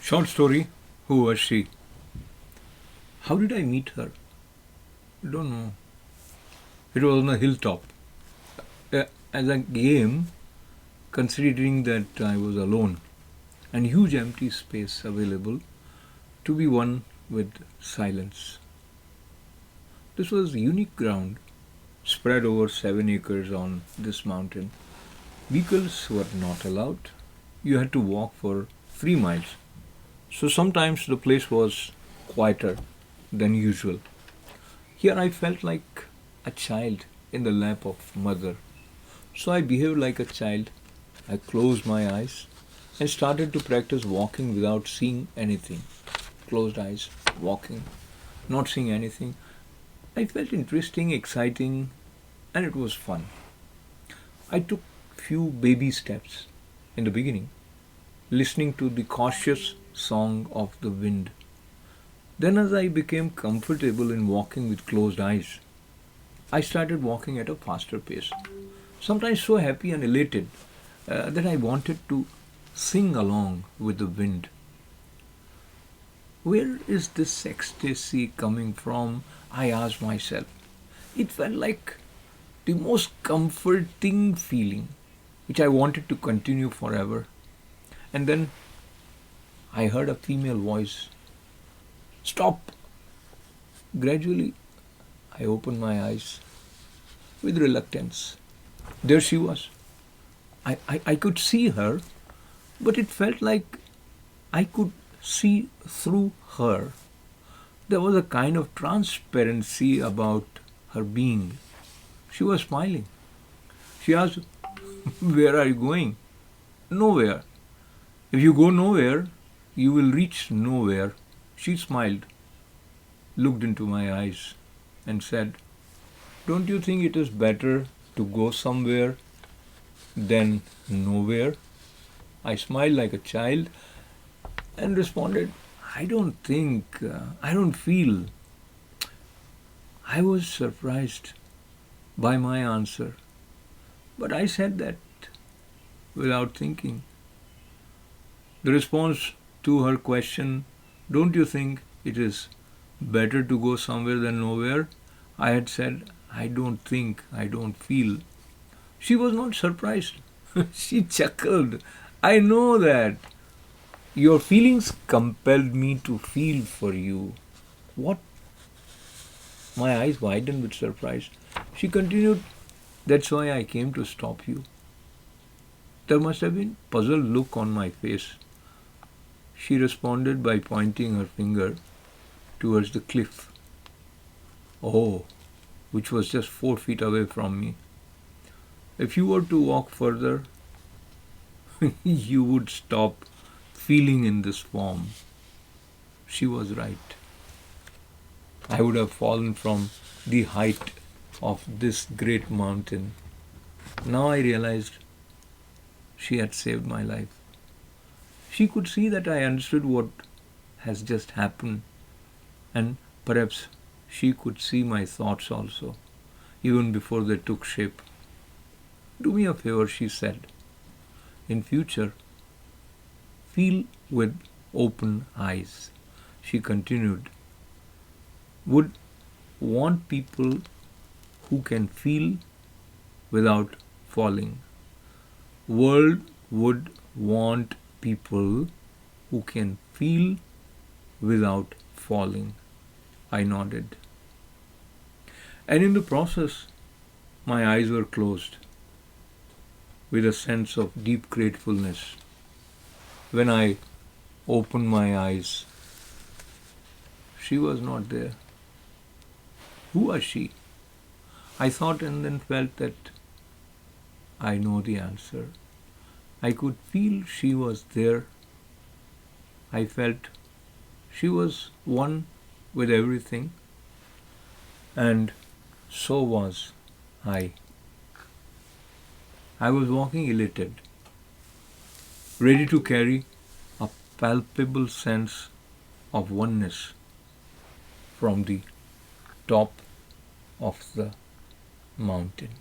Short story. Who was she? How did I meet her? I don't know. It was on a hilltop. As a game, considering that I was alone and huge empty space available to be won with silence. This was unique ground spread over 7 acres on this mountain. Vehicles were not allowed. You had to walk for 3 miles. So sometimes the place was quieter than usual. Here I felt like a child in the lap of mother. So I behaved like a child. I closed my eyes and started to practice walking without seeing anything. Closed eyes, walking, not seeing anything. I felt interesting, exciting, and it was fun. I took few baby steps in the beginning, listening to the cautious song of the wind. Then, as I became comfortable in walking with closed eyes, I started walking at a faster pace. Sometimes so happy and elated that I wanted to sing along with the wind. Where is this ecstasy coming from? I asked myself. It felt like the most comforting feeling, which I wanted to continue forever. And then I heard a female voice. Stop! Gradually, I opened my eyes with reluctance. There she was. I could see her, but it felt like I could see through her. There was a kind of transparency about her being. She was smiling. She asked, where are you going? Nowhere. If you go nowhere, you will reach nowhere. She smiled, looked into my eyes, and said, don't you think it is better to go somewhere than nowhere? I smiled like a child and responded, I don't think, I don't feel. I was surprised by my answer, but I said that without thinking. The response to her question, don't you think it is better to go somewhere than nowhere? I had said, I don't think, I don't feel. She was not surprised. She chuckled. I know that. Your feelings compelled me to feel for you. What? My eyes widened with surprise. She continued, that's why I came to stop you. There must have been a puzzled look on my face. She responded by pointing her finger towards the cliff. Oh, which was just 4 feet away from me. If you were to walk further, you would stop feeling in this form. She was right. I would have fallen from the height of this great mountain. Now I realized she had saved my life. She could see that I understood what has just happened, and perhaps she could see my thoughts also, even before they took shape. Do me a favor, she said. In future, feel with open eyes. She continued, would want people who can feel without falling. World would want people who can feel without falling. I nodded. And in the process, my eyes were closed with a sense of deep gratefulness. When I opened my eyes, she was not there. Who was she? I thought and then felt that I know the answer. I could feel she was there. I felt she was one with everything, and so was I. I was walking elated, ready to carry a palpable sense of oneness from the top of the mountain.